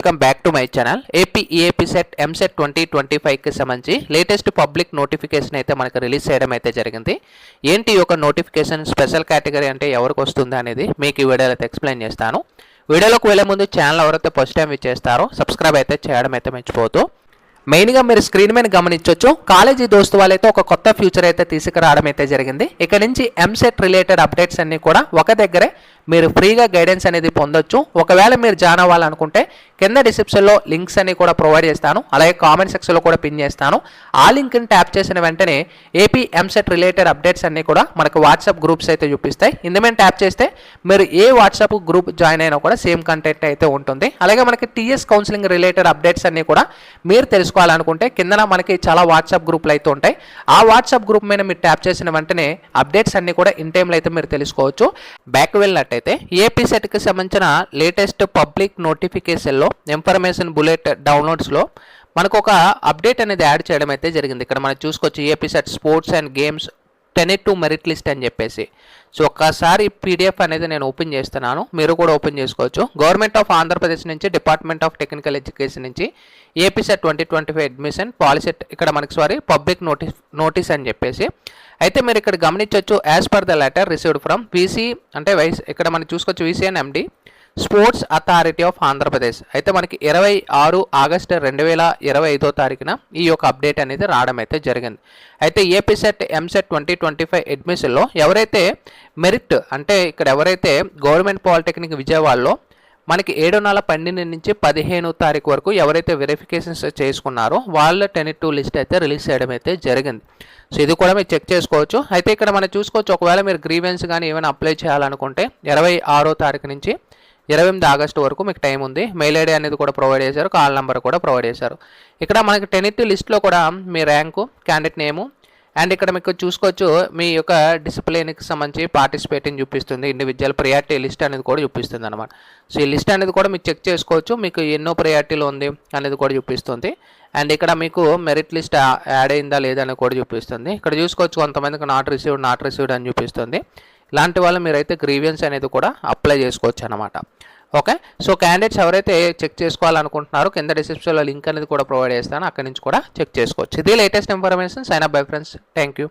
Welcome back to my channel. AP EAP CET EAMCET 2025కి సంబంధించి latest public notification అయితే మనకు రిలీజ్ చేయడం అయితే జరిగింది. ఏంటి ఒక నోటిఫికేషన్, స్పెషల్ కేటగిరీ అంటే ఎవరికి వస్తుంది అనేది మీకు ఈ వీడియోలో అయితే ఎక్స్ప్లెయిన్ చేస్తాను. వీడియోలోకి వెళ్ళే ముందు ఛానల్ ఎవరైతే ఫస్ట్ టైం చేస్తారో సబ్స్క్రైబ్ అయితే చేయడం అయితే మర్చిపోతూ. మెయిన్గా మీరు స్క్రీన్ మీద గమనించవచ్చు, కాలేజీ దోస్తు వాళ్ళైతే ఒక కొత్త ఫ్యూచర్ అయితే తీసుకురావడం అయితే జరిగింది. ఇక్కడ నుంచి ఎంసెట్ రిలేటెడ్ అప్డేట్స్ అన్నీ కూడా ఒక దగ్గరే మీరు ఫ్రీగా గైడెన్స్ అనేది పొందొచ్చు. ఒకవేళ మీరు జాయిన్ అవ్వాలనుకుంటే కింద డిస్క్రిప్షన్లో లింక్స్ అన్ని కూడా ప్రొవైడ్ చేస్తాను, అలాగే కామెంట్ సెక్షన్లో కూడా పిన్ చేస్తాను. ఆ లింక్ని ట్యాప్ చేసిన వెంటనే ఏపీ ఎంసెట్ రిలేటెడ్ అప్డేట్స్ అన్నీ కూడా మనకు వాట్సాప్ గ్రూప్స్ అయితే చూపిస్తాయి. ఇందులో ట్యాప్ చేస్తే మీరు ఏ వాట్సాప్ గ్రూప్ జాయిన్ అయినా కూడా సేమ్ కంటెంట్ అయితే ఉంటుంది. అలాగే మనకి టీఎస్ కౌన్సిలింగ్ రిలేటెడ్ అప్డేట్స్ అన్నీ కూడా మీరు తెలుసుకోవాలనుకుంటే కింద మనకి చాలా వాట్సాప్ గ్రూపులు అయితే ఉంటాయి. ఆ వాట్సాప్ గ్రూప్ మీద మీరు ట్యాప్ చేసిన వెంటనే అప్డేట్స్ అన్నీ కూడా ఇన్ టైంలో అయితే మీరు తెలుసుకోవచ్చు. బ్యాక్ వెళ్ళినట్టయితే ఏపీ సెట్కి సంబంధించిన లేటెస్ట్ పబ్లిక్ నోటిఫికేషన్లో ఇన్ఫర్మేషన్ బులెట్ డౌన్లోడ్స్లో మనకు ఒక అప్డేట్ అనేది యాడ్ చేయడం అయితే జరిగింది. ఇక్కడ మనం చూసుకోవచ్చు AP set sports and games 10 merit list అని చెప్పేసి. సో ఒక్కసారి పీడిఎఫ్ అనేది నేను ఓపెన్ చేస్తున్నాను, మీరు కూడా ఓపెన్ చేసుకోవచ్చు. గవర్నమెంట్ ఆఫ్ ఆంధ్రప్రదేశ్ నుంచి డిపార్ట్మెంట్ ఆఫ్ టెక్నికల్ ఎడ్యుకేషన్ నుంచి ఏపీ సెట్ 2025 అడ్మిషన్ పాలసీ ఇక్కడ మనకి పబ్లిక్ నోటీస్ అని చెప్పేసి. అయితే మీరు ఇక్కడ గమనించవచ్చు, as per the letter received from VC అంటే ఇక్కడ మనం చూసుకోవచ్చు వీసీఎన్ ఎండి స్పోర్ట్స్ అథారిటీ ఆఫ్ ఆంధ్రప్రదేశ్. అయితే మనకి 26 ఆగస్టు 2025 తారీఖున ఈ యొక్క అప్డేట్ అనేది రావడం అయితే జరిగింది. అయితే ఏపీ సెట్ ఎంసెట్ 2025 అడ్మిషన్లో ఎవరైతే మెరిట్ అంటే ఇక్కడ ఎవరైతే గవర్నమెంట్ పాలిటెక్నిక్ విజయవాడలో మనకి 7 నెలల 12 నుంచి 15 తారీఖు వరకు ఎవరైతే వెరిఫికేషన్స్ చేసుకున్నారో వాళ్ళ 10-2 లిస్ట్ అయితే రిలీజ్ చేయడం అయితే జరిగింది. సో ఇది కూడా మీరు చెక్ చేసుకోవచ్చు. అయితే ఇక్కడ మనం చూసుకోవచ్చు, ఒకవేళ మీరు గ్రీవెన్స్ కానీ ఏమైనా అప్లై చేయాలనుకుంటే 26 తారీఖు నుంచి 28 ఆగస్టు వరకు మీకు టైం ఉంది. మెయిల్ ఐడి అనేది కూడా ప్రొవైడ్ చేశారు, కాల్ నెంబర్ కూడా ప్రొవైడ్ చేశారు. ఇక్కడ మనకి 10-2 లిస్ట్లో కూడా మీ ర్యాంకు, క్యాండిడేట్ నేము అండ్ ఇక్కడ మీకు చూసుకోవచ్చు మీ యొక్క డిసిప్లిన్కి సంబంధించి పార్టిసిపేటింగ్ చూపిస్తుంది, ఇండివిజువల్ ప్రియారిటీ లిస్ట్ అనేది కూడా చూపిస్తుంది అనమాట. సో ఈ లిస్ట్ అనేది కూడా మీరు చెక్ చేసుకోవచ్చు, మీకు ఎన్నో ప్రియారిటీలో ఉంది అనేది కూడా చూపిస్తుంది. అండ్ ఇక్కడ మీకు మెరిట్ లిస్ట్ యాడ్ అయిందా లేదా అని కూడా చూపిస్తుంది. ఇక్కడ చూసుకోవచ్చు కొంతమందికి నాట్ రిసీవ్డ్ అని చూపిస్తుంది. ఇలాంటి వాళ్ళు మీరైతే గ్రీవియన్స్ అనేది కూడా అప్లై చేసుకోవచ్చు అనమాట. ఓకే, సో క్యాండిడేట్స్ ఎవరైతే చెక్ చేసుకోవాలనుకుంటున్నారో కింద డిస్క్రిప్షన్లో లింక్ అనేది కూడా ప్రొవైడ్ చేస్తాను, అక్కడి నుంచి కూడా చెక్ చేసుకోవచ్చు. ఇది latest information. Sign up bye friends. Thank you.